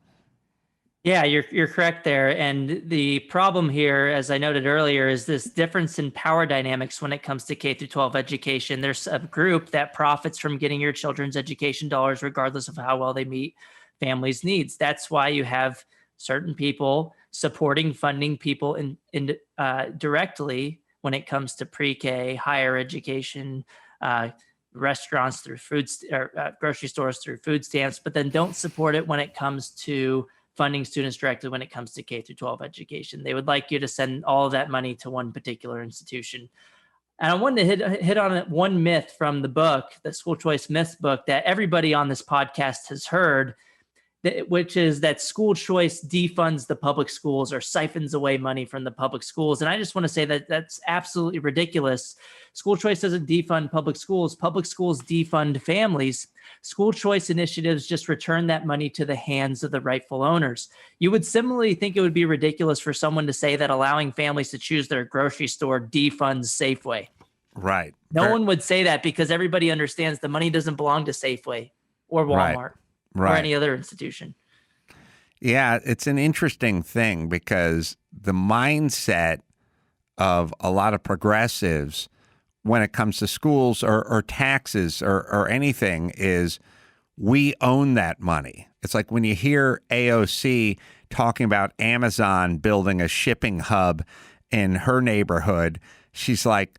Yeah, you're correct there. And the problem here, as I noted earlier, is this difference in power dynamics when it comes to K through 12 education. There's a group that profits from getting your children's education dollars, regardless of how well they meet families' needs. That's why you have certain people funding people in directly when it comes to pre-K, higher education, restaurants through grocery stores through food stamps, but then don't support it when it comes to funding students directly when it comes to K through 12 education. They would like you to send all of that money to one particular institution. And I wanted to hit on one myth from the book, the School Choice Myths book, that everybody on this podcast has heard, which is that school choice defunds the public schools or siphons away money from the public schools. And I just want to say that that's absolutely ridiculous. School choice doesn't defund public schools. Public schools defund families. School choice initiatives just return that money to the hands of the rightful owners. You would similarly think it would be ridiculous for someone to say that allowing families to choose their grocery store defunds Safeway. Right. No one would say that, because everybody understands the money doesn't belong to Safeway or Walmart. Right. Or any other institution. Yeah, it's an interesting thing, because the mindset of a lot of progressives when it comes to schools or taxes or anything is, we own that money. It's like when you hear AOC talking about Amazon building a shipping hub in her neighborhood, she's like,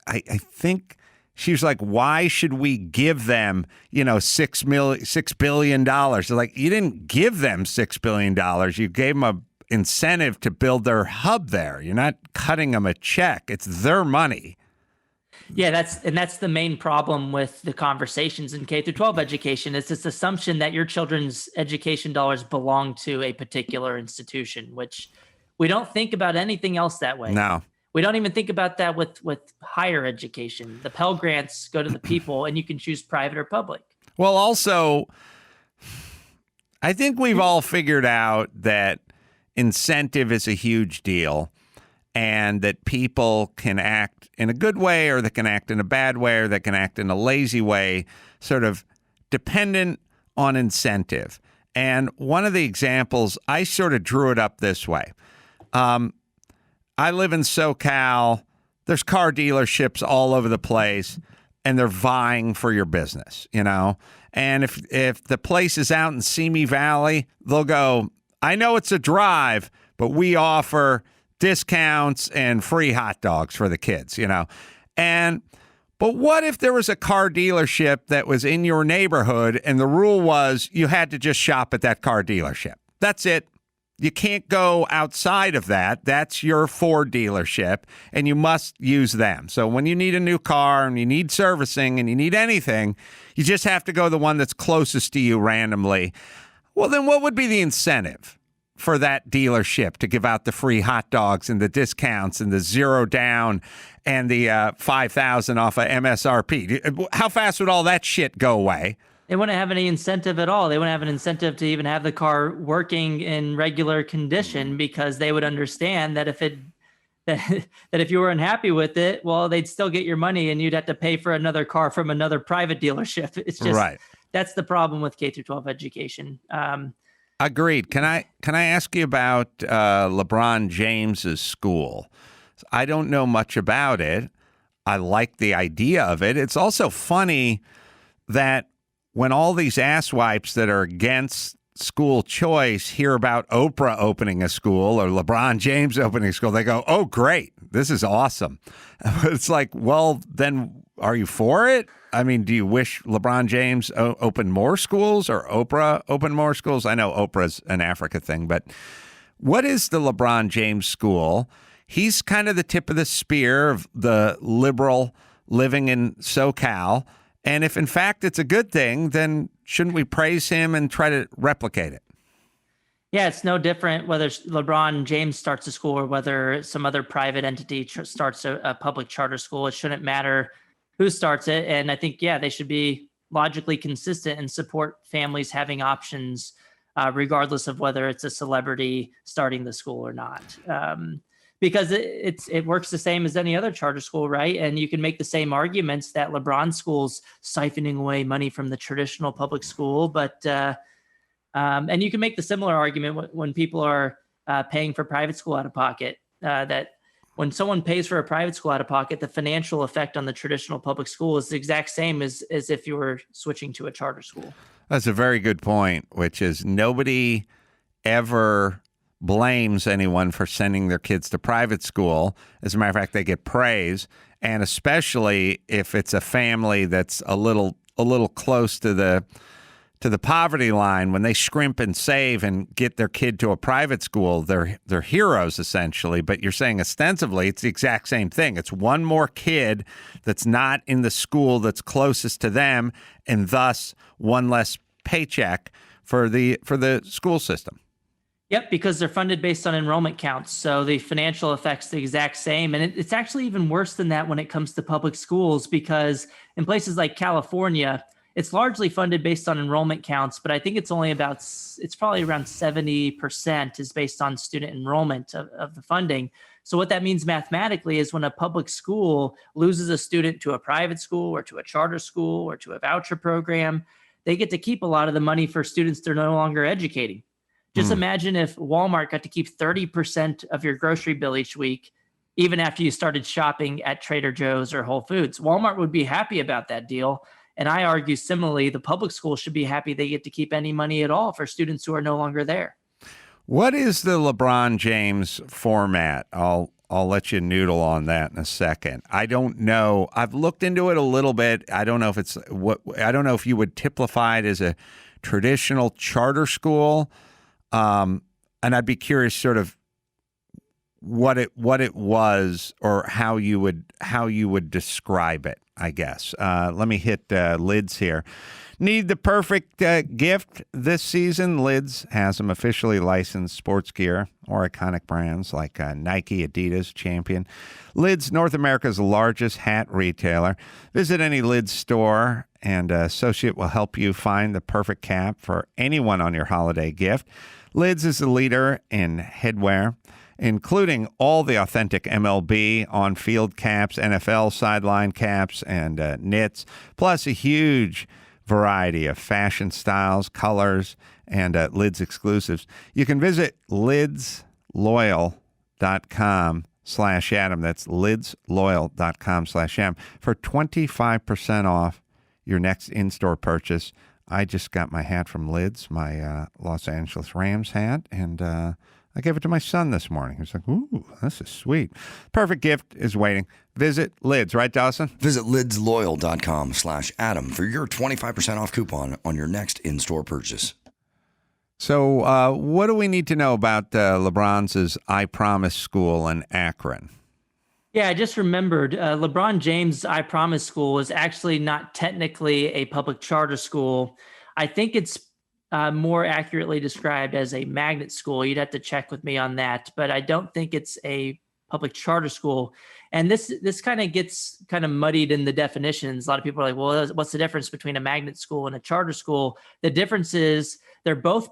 I think... She was like, why should we give them, $6 billion? They're like, you didn't give them $6 billion. You gave them an incentive to build their hub there. You're not cutting them a check. It's their money. Yeah, that's the main problem with the conversations in K through 12 education. It's this assumption that your children's education dollars belong to a particular institution, which we don't think about anything else that way. No. We don't even think about that with higher education. The Pell Grants go to the people, and you can choose private or public. Well, also, I think we've all figured out that incentive is a huge deal, and that people can act in a good way, or they can act in a bad way, or they can act in a lazy way, sort of dependent on incentive. And one of the examples, I sort of drew it up this way. I live in SoCal. There's car dealerships all over the place, and they're vying for your business, And if the place is out in Simi Valley, they'll go, I know it's a drive, but we offer discounts and free hot dogs for the kids, And But what if there was a car dealership that was in your neighborhood and the rule was you had to just shop at that car dealership? That's it. You can't go outside of that. That's your Ford dealership, and you must use them. So when you need a new car and you need servicing and you need anything, you just have to go the one that's closest to you randomly. Well, then what would be the incentive for that dealership to give out the free hot dogs and the discounts and the zero down and the $5,000 off of MSRP? How fast would all that shit go away? They wouldn't have any incentive at all. They wouldn't have an incentive to even have the car working in regular condition, because they would understand that that if you were unhappy with it, well, they'd still get your money and you'd have to pay for another car from another private dealership. It's just right. That's the problem with K through 12 education. Agreed. Can I ask you about LeBron James's school? I don't know much about it. I like the idea of it. It's also funny that when all these asswipes that are against school choice hear about Oprah opening a school or LeBron James opening a school, they go, "Oh, great. This is awesome." It's like, well, then are you for it? I mean, do you wish LeBron James opened more schools or Oprah opened more schools? I know Oprah's an Africa thing, but what is the LeBron James school? He's kind of the tip of the spear of the liberal living in SoCal. And if, in fact, it's a good thing, then shouldn't we praise him and try to replicate it? Yeah, it's no different whether LeBron James starts a school or whether some other private entity starts a public charter school. It shouldn't matter who starts it. And I think, yeah, they should be logically consistent and support families having options, regardless of whether it's a celebrity starting the school or not. Because it works the same as any other charter school, right? And you can make the same arguments that LeBron school's siphoning away money from the traditional public school, but and you can make the similar argument when people are paying for private school out of pocket. That when someone pays for a private school out of pocket, the financial effect on the traditional public school is the exact same as if you were switching to a charter school. That's a very good point, which is nobody ever blames anyone for sending their kids to private school. As a matter of fact, they get praise, and especially if it's a family that's a little close to the poverty line, when they scrimp and save and get their kid to a private school, they're heroes essentially. But you're saying ostensibly it's the exact same thing. It's one more kid that's not in the school that's closest to them, and thus one less paycheck for the school system. Yep, because they're funded based on enrollment counts. So the financial effect's the exact same. And it's actually even worse than that when it comes to public schools, because in places like California, it's largely funded based on enrollment counts, but I think it's probably around 70% is based on student enrollment of the funding. So what that means mathematically is when a public school loses a student to a private school or to a charter school or to a voucher program, they get to keep a lot of the money for students they're no longer educating. Just imagine if Walmart got to keep 30% of your grocery bill each week, even after you started shopping at Trader Joe's or Whole Foods. Walmart would be happy about that deal. And I argue similarly, the public school should be happy they get to keep any money at all for students who are no longer there. What is the LeBron James format? I'll let you noodle on that in a second. I don't know. I've looked into it a little bit. I don't know if you would typify it as a traditional charter school. And I'd be curious sort of what it was or how you would describe it, I guess. Let me hit Lids here. Need the perfect gift this season? Lids has them officially licensed sports gear or iconic brands like Nike, Adidas, Champion. Lids, North America's largest hat retailer. Visit any Lids store and associate will help you find the perfect cap for anyone on your holiday gift. Lids is the leader in headwear, including all the authentic MLB on-field caps, NFL sideline caps, and knits, plus a huge variety of fashion styles, colors, and Lids exclusives. You can visit lidsloyal.com/Adam. That's lidsloyal.com/Adam for 25% off your next in-store purchase. I just got my hat from Lids, my Los Angeles Rams hat, and I I gave it to my son this morning. He's like, ooh, this is sweet. Perfect gift is waiting. Visit Lids, right, Dawson? Visit lidsloyal.com/Adam for your 25% off coupon on your next in-store purchase. So what do we need to know about LeBron's I Promise School in Akron? Yeah, I just remembered LeBron James' I Promise School was actually not technically a public charter school. I think it's more accurately described as a magnet school. You'd have to check with me on that, but I don't think it's a public charter school. And this kind of gets kind of muddied in the definitions. A lot of people are like, well, what's the difference between a magnet school and a charter school? The difference is they're both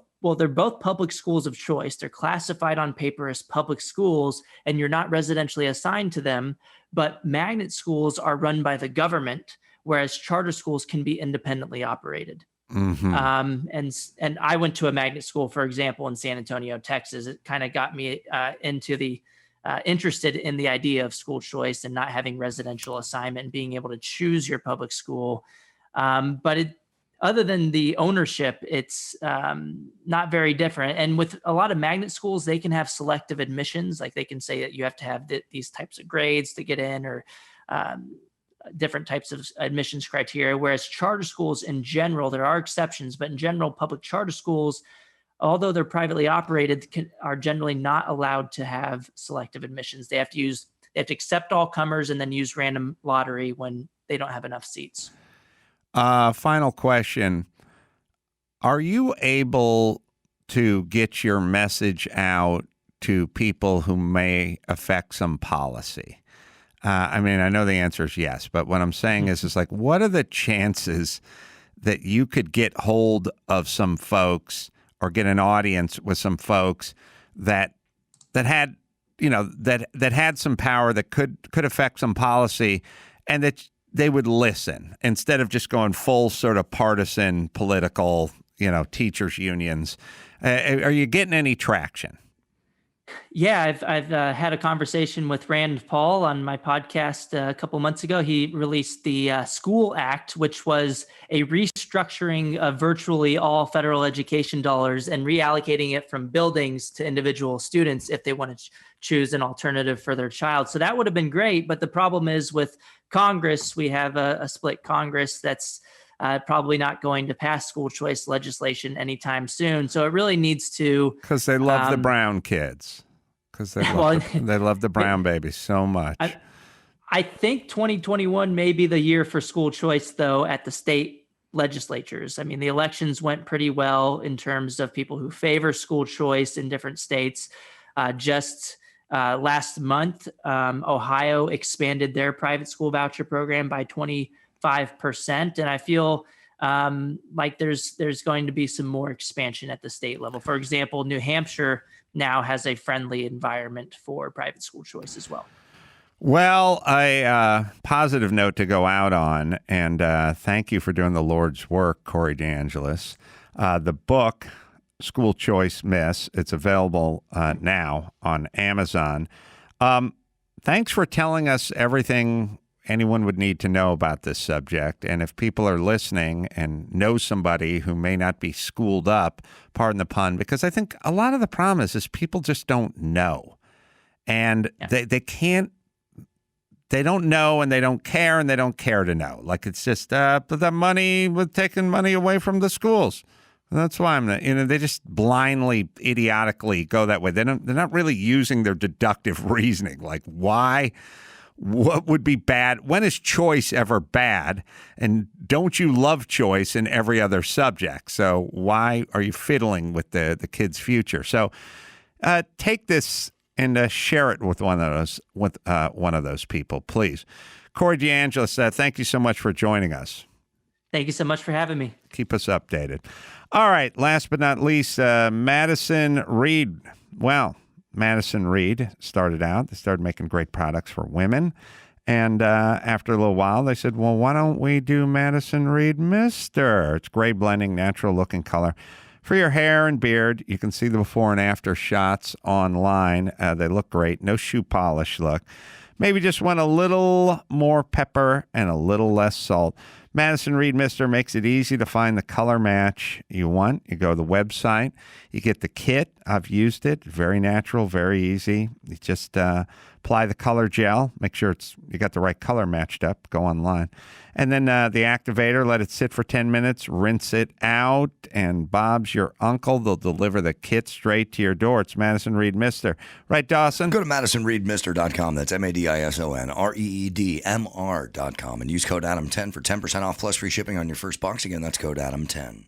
public schools of choice. They're classified on paper as public schools, and you're not residentially assigned to them. But magnet schools are run by the government, whereas charter schools can be independently operated. Mm-hmm. And I went to a magnet school, for example, in San Antonio, Texas. It kind of got me into the interested in the idea of school choice and not having residential assignment and being able to choose your public school. But other than the ownership, it's not very different. And with a lot of magnet schools, they can have selective admissions. Like they can say that you have to have these types of grades to get in, or different types of admissions criteria. Whereas charter schools in general, there are exceptions, but in general, public charter schools, although they're privately operated, are generally not allowed to have selective admissions. They have to accept all comers and then use random lottery when they don't have enough seats. Final question. Are you able to get your message out to people who may affect some policy? I mean, I know the answer is yes, but what I'm saying is like, what are the chances that you could get hold of some folks or get an audience with some folks that had, that had some power, that could affect some policy, and that they would listen instead of just going full sort of partisan political, teachers unions? Are you getting any traction? Yeah, I've had a conversation with Rand Paul on my podcast a couple months ago. He released the School Act, which was a restructuring of virtually all federal education dollars and reallocating it from buildings to individual students if they want to choose an alternative for their child. So that would have been great. But the problem is with Congress, we have a split Congress that's probably not going to pass school choice legislation anytime soon. So it really needs to... Because they love the brown kids. Because they love the brown babies so much. I think 2021 may be the year for school choice, though, at the state legislatures. I mean, the elections went pretty well in terms of people who favor school choice in different states. Just last month, Ohio expanded their private school voucher program by 25%. And I feel like there's going to be some more expansion at the state level. For example, New Hampshire now has a friendly environment for private school choice as well. Well, a positive note to go out on, and thank you for doing the Lord's work, Corey DeAngelis. The book, School Choice Myths, it's available now on Amazon. Thanks for telling us everything anyone would need to know about this subject. And if people are listening and know somebody who may not be schooled up, pardon the pun, because I think a lot of the problem is people just don't know. And they can't, they don't know, and they don't care, and they don't care to know. Like it's just the money, with taking money away from the schools. And that's why they just blindly, idiotically go that way. They're not really using their deductive reasoning. Like why? What would be bad? When is choice ever bad? And don't you love choice in every other subject? So why are you fiddling with the kid's future? So take this and share it with one of those people, please. Corey DeAngelis, thank you so much for joining us. Thank you so much for having me. Keep us updated. All right, last but not least, Madison Reed. Well, Madison Reed started making great products for women. And after a little while, they said, well, why don't we do Madison Reed Mister? It's gray blending, natural looking color. For your hair and beard, you can see the before and after shots online. They look great. No shoe polish look. Maybe just want a little more pepper and a little less salt. Madison Reed Mister makes it easy to find the color match you want. You go to the website, you get the kit. I've used it. Very natural, very easy. You just apply the color gel, make sure you got the right color matched up, go online. And then the activator, let it sit for 10 minutes, rinse it out, and Bob's your uncle. They'll deliver the kit straight to your door. It's Madison Reed Mister. Right, Dawson? Go to MadisonReedMr.com. That's MadisonReedMR.com and use code Adam10 for 10% off plus free shipping on your first box. Again, that's code Adam10.